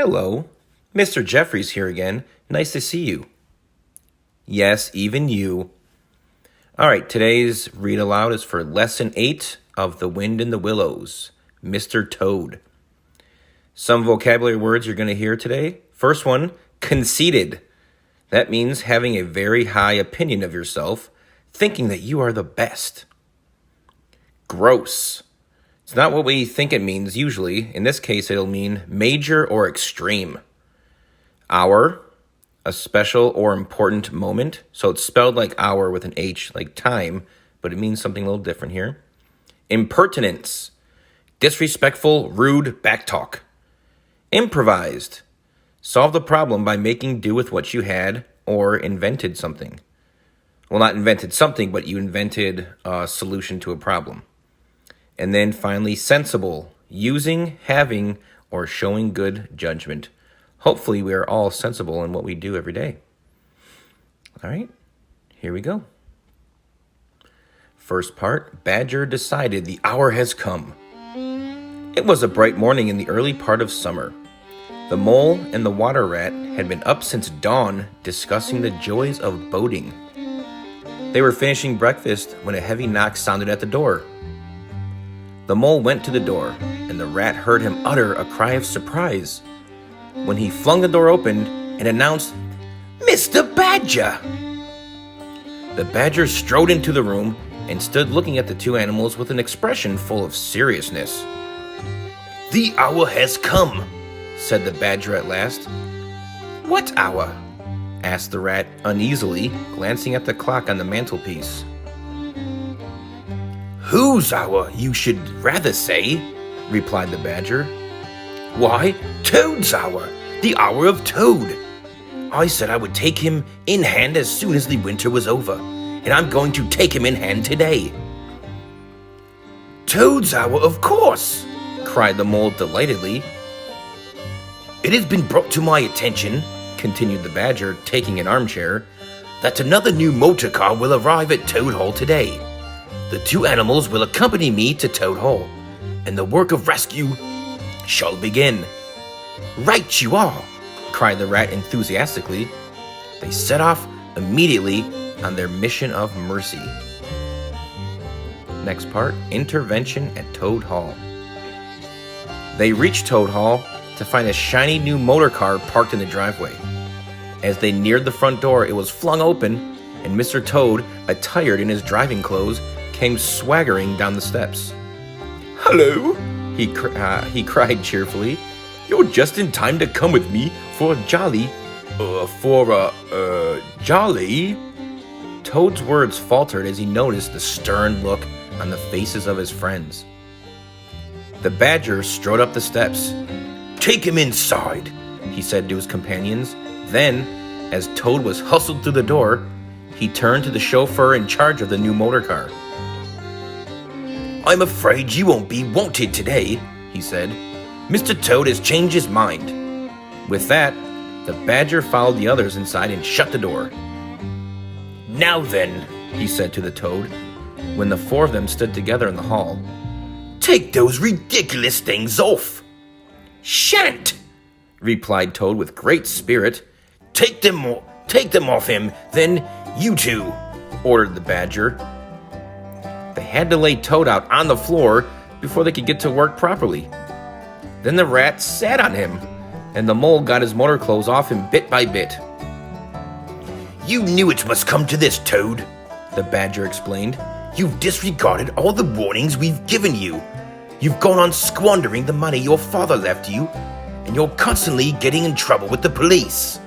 Hello, Mr. Jeffries here again. Nice to see you. Yes, even you. All right, today's read aloud is for Lesson 8 of The Wind in the Willows, Mr. Toad. Some vocabulary words you're going to hear today. First one, conceited. That means having a very high opinion of yourself, thinking that you are the best. Gross. It's not what we think it means usually. In this case, it'll mean major or extreme. Hour, a special or important moment. So it's spelled like hour with an H, like time, but it means something a little different here. Impertinence, disrespectful, rude backtalk. Improvised, solve the problem by making do with what you had or invented something. Well, not invented something, but you invented a solution to a problem. And then finally, sensible, using, having, or showing good judgment. Hopefully, we are all sensible in what we do every day. All right, here we go. First part, Badger decided the hour has come. It was a bright morning in the early part of summer. The mole and the water rat had been up since dawn discussing the joys of boating. They were finishing breakfast when a heavy knock sounded at the door. The mole went to the door, and the rat heard him utter a cry of surprise when he flung the door open and announced, "Mr. Badger!" The badger strode into the room and stood looking at the two animals with an expression full of seriousness. "The hour has come," said the badger at last. "What hour?" asked the rat uneasily, glancing at the clock on the mantelpiece. "Whose hour, you should rather say," replied the badger. "Why, Toad's hour, the hour of Toad. I said I would take him in hand as soon as the winter was over, and I'm going to take him in hand today." "Toad's hour, of course," cried the mole delightedly. "It has been brought to my attention," continued the badger, taking an armchair, "that another new motor car will arrive at Toad Hall today. The two animals will accompany me to Toad Hall, and the work of rescue shall begin." "Right you are," cried the rat enthusiastically. They set off immediately on their mission of mercy. Next part, intervention at Toad Hall. They reached Toad Hall to find a shiny new motor car parked in the driveway. As they neared the front door, it was flung open, and Mr. Toad, attired in his driving clothes, came swaggering down the steps. "Hello," he cried cheerfully. "You're just in time to come with me for a jolly. Toad's words faltered as he noticed the stern look on the faces of his friends. The badger strode up the steps. "Take him inside," he said to his companions. Then, as Toad was hustled through the door, he turned to the chauffeur in charge of the new motor car. "I'm afraid you won't be wanted today," he said. "Mr. Toad has changed his mind." With that, the badger followed the others inside and shut the door. "Now then," he said to the toad, when the four of them stood together in the hall, "take those ridiculous things off." "Shan't," replied Toad with great spirit. Take them off him, then you two," ordered the badger. They had to lay Toad out on the floor before they could get to work properly. Then the rat sat on him, and the mole got his motor clothes off him bit by bit. "You knew it must come to this, Toad," the badger explained. "You've disregarded all the warnings we've given you. You've gone on squandering the money your father left you, and you're constantly getting in trouble with the police.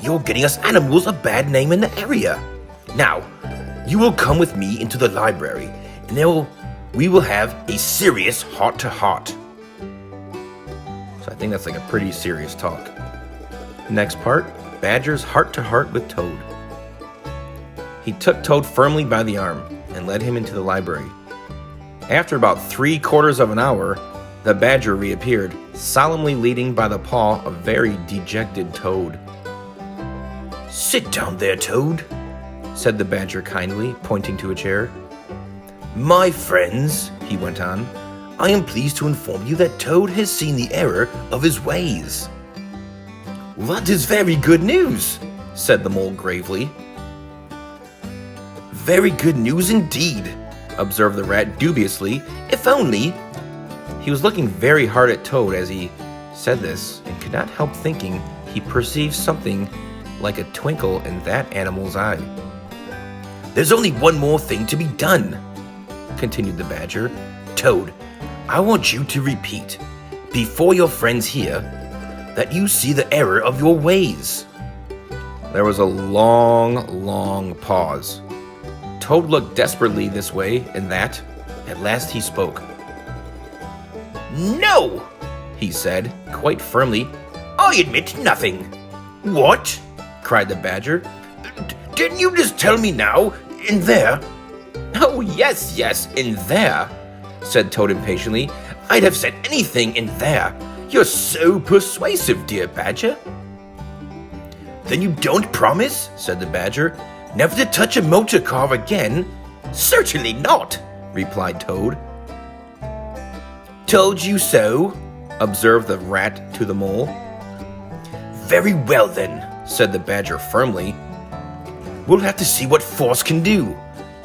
You're getting us animals a bad name in the area. Now, you will come with me into the library, and we will have a serious heart-to-heart." So I think that's like a pretty serious talk. Next part, Badger's heart-to-heart with Toad. He took Toad firmly by the arm and led him into the library. After about 3/4 of an hour, the badger reappeared, solemnly leading by the paw a very dejected Toad. "Sit down there, Toad," said the badger kindly, pointing to a chair. "My friends," he went on, "I am pleased to inform you that Toad has seen the error of his ways. That is very good news, said the mole gravely. Very good news indeed, observed the rat dubiously. If only... He was looking very hard at Toad as he said this, and could not help thinking he perceived something like a twinkle in that animal's eye. There's only one more thing to be done, continued the badger. Toad, I want you to repeat, before your friends hear, that you see the error of your ways. There was a long pause. Toad looked desperately this way and that. At last he spoke. No, he said, quite firmly. I admit nothing. What? Cried the badger. Didn't you just tell me now, in there? Oh, yes, in there, said Toad impatiently. I'd have said anything in there. You're so persuasive, dear badger. Then you don't promise, said the badger, never to touch a motor car again? Certainly not, replied Toad. Told you so, observed the rat to the mole. Very well then, said the badger firmly. We'll have to see what force can do.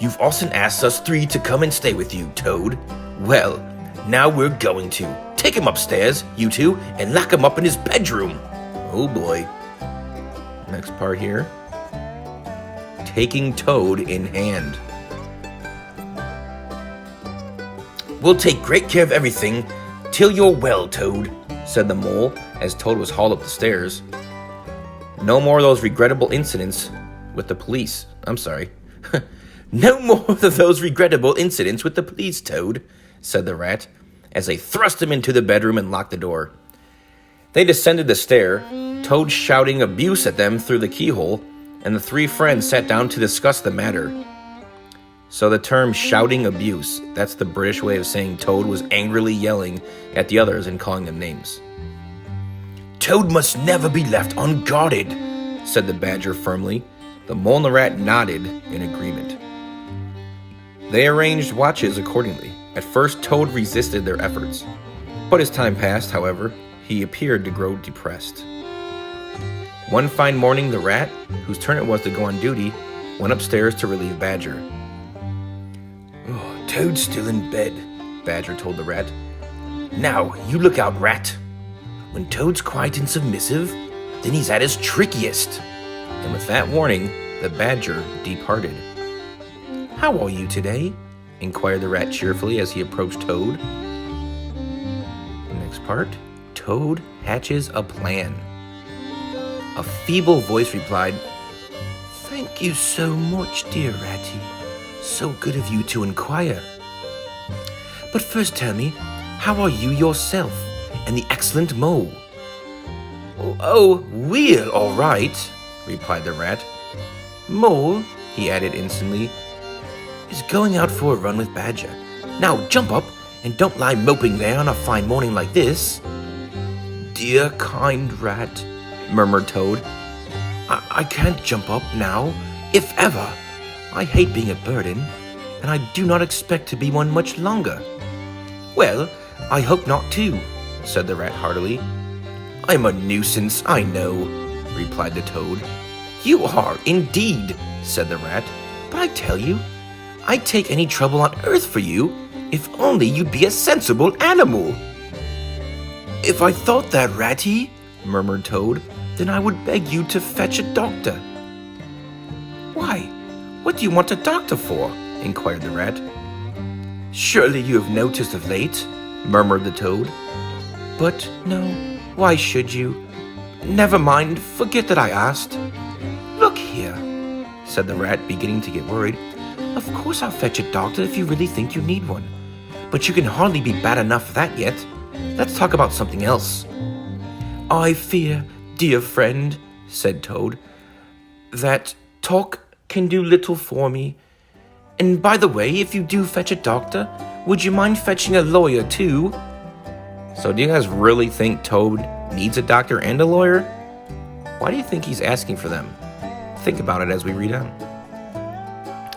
You've often asked us three to come and stay with you, Toad. Well, now we're going to. Take him upstairs, you two, and lock him up in his bedroom. Oh boy. Next part here. Taking Toad in hand. We'll take great care of everything till you're well, Toad, said the mole as Toad was hauled up the stairs. No more of those regrettable incidents with the police. I'm sorry. No more of those regrettable incidents with the police, Toad, said the rat, as they thrust him into the bedroom and locked the door. They descended the stair, Toad shouting abuse at them through the keyhole, and the three friends sat down to discuss the matter. So the term shouting abuse, that's the British way of saying Toad was angrily yelling at the others and calling them names. Toad must never be left unguarded, said the badger firmly. The mole and the rat nodded in agreement. They arranged watches accordingly. At first, Toad resisted their efforts. But as time passed, however, he appeared to grow depressed. One fine morning, the rat, whose turn it was to go on duty, went upstairs to relieve Badger. Oh, Toad's still in bed, Badger told the rat. Now, you look out, rat. When Toad's quiet and submissive, then he's at his trickiest. And with that warning, the badger departed. How are you today? Inquired the rat cheerfully as he approached Toad. Next part, Toad hatches a plan. A feeble voice replied, Thank you so much, dear Ratty. So good of you to inquire. But first tell me, how are you yourself and the excellent mole? Oh, we're all right, replied the rat. Mole, he added instantly, is going out for a run with Badger. Now jump up and don't lie moping there on a fine morning like this. Dear kind rat, murmured Toad. I can't jump up now, if ever. I hate being a burden, and I do not expect to be one much longer. Well, I hope not too, said the rat heartily. I'm a nuisance, I know, replied the Toad. You are indeed, said the rat, but I tell you, I'd take any trouble on earth for you, if only you'd be a sensible animal. If I thought that, Ratty, murmured Toad, then I would beg you to fetch a doctor. Why, what do you want a doctor for? Inquired the rat. Surely you have noticed of late, murmured the Toad. But no, why should you? Never mind, forget that I asked. Look here, said the rat, beginning to get worried. Of course I'll fetch a doctor if you really think you need one. But you can hardly be bad enough for that yet. Let's talk about something else. I fear, dear friend, said Toad, that talk can do little for me. And by the way, if you do fetch a doctor, would you mind fetching a lawyer too? So do you guys really think Toad needs a doctor and a lawyer? Why do you think he's asking for them? Think about it as we read on.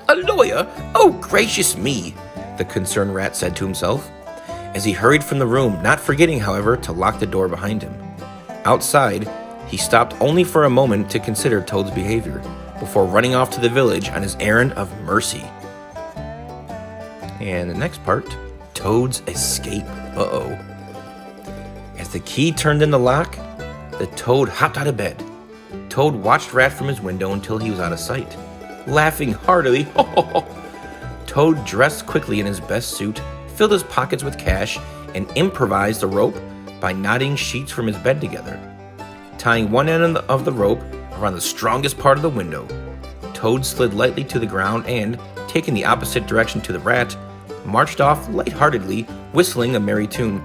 A lawyer? Oh, gracious me, the concerned rat said to himself, as he hurried from the room, not forgetting, however, to lock the door behind him. Outside, He stopped only for a moment to consider Toad's behavior before running off to the village on his errand of mercy. And the next part, Toad's escape. Uh-oh. As the key turned in the lock, the Toad hopped out of bed. Toad watched Rat from his window until he was out of sight, laughing heartily. Toad dressed quickly in his best suit, filled his pockets with cash, and improvised a rope by knotting sheets from his bed together. Tying one end of the rope around the strongest part of the window, Toad slid lightly to the ground and, taking the opposite direction to the rat, marched off lightheartedly, whistling a merry tune.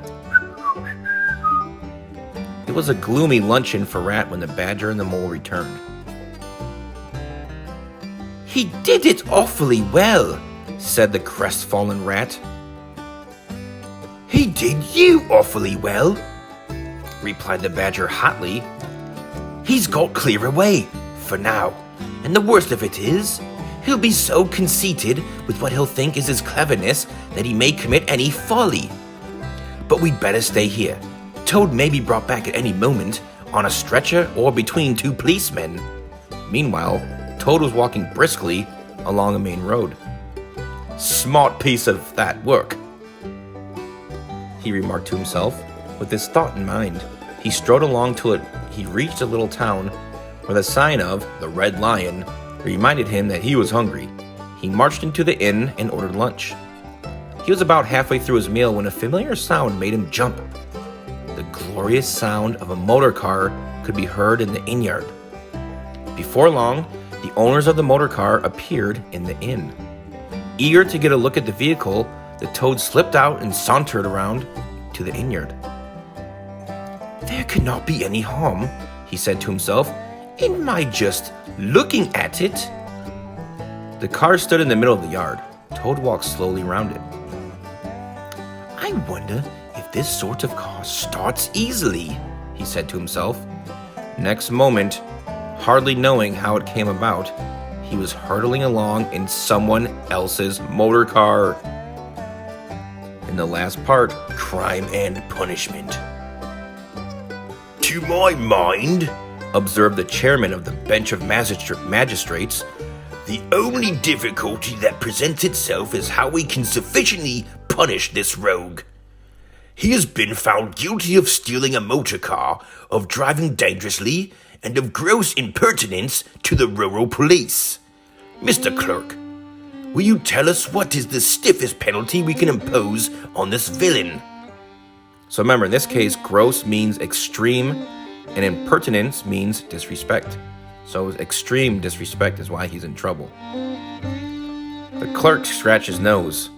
It was a gloomy luncheon for Rat when the Badger and the Mole returned. "He did it awfully well," said the crestfallen Rat. "He did you awfully well," replied the Badger hotly. "He's got clear away, for now, and the worst of it is, he'll be so conceited with what he'll think is his cleverness that he may commit any folly. But we'd better stay here. Toad may be brought back at any moment, on a stretcher or between two policemen." Meanwhile, Toad was walking briskly along a main road. "Smart piece of that work," he remarked to himself. With this thought in mind, he strode along till he reached a little town where the sign of the Red Lion reminded him that he was hungry. He marched into the inn and ordered lunch. He was about halfway through his meal when a familiar sound made him jump. The glorious sound of a motor car could be heard in the inn yard. Before long, the owners of the motor car appeared in the inn. Eager to get a look at the vehicle, the Toad slipped out and sauntered around to the inn yard. "There could not be any harm," he said to himself, "in my just looking at it." The car stood in the middle of the yard. Toad walked slowly around it. "I wonder if this sort of car starts easily," he said to himself. Next moment, hardly knowing how it came about, he was hurtling along in someone else's motor car. In the last part, crime and punishment. "To my mind," observed the chairman of the bench of magistrates, "the only difficulty that presents itself is how we can sufficiently punish this rogue. He has been found guilty of stealing a motor car, of driving dangerously, and of gross impertinence to the rural police. Mr. Clerk, will you tell us what is the stiffest penalty we can impose on this villain?" So remember, in this case, gross means extreme, and impertinence means disrespect. So extreme disrespect is why he's in trouble. The clerk scratched his nose.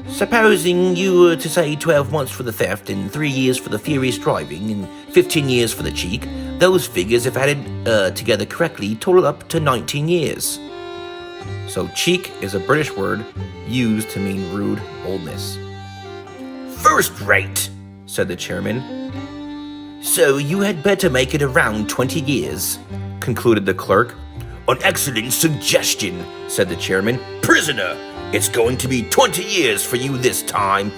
"Supposing you were to say 12 months for the theft and 3 years for the furious driving and 15 years for the cheek, those figures, if added together correctly, total up to 19 years. So cheek is a British word used to mean rude boldness. "First rate," said the chairman. "So you had better make it around 20 years, concluded the clerk. "An excellent suggestion," said the chairman. "Prisoner, it's going to be 20 years for you this time.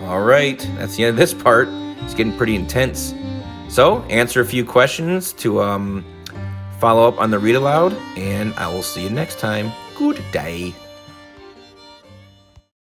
All right, that's the end of this part. It's getting pretty intense. So, answer a few questions to follow up on the read aloud, and I will see you next time. Good day.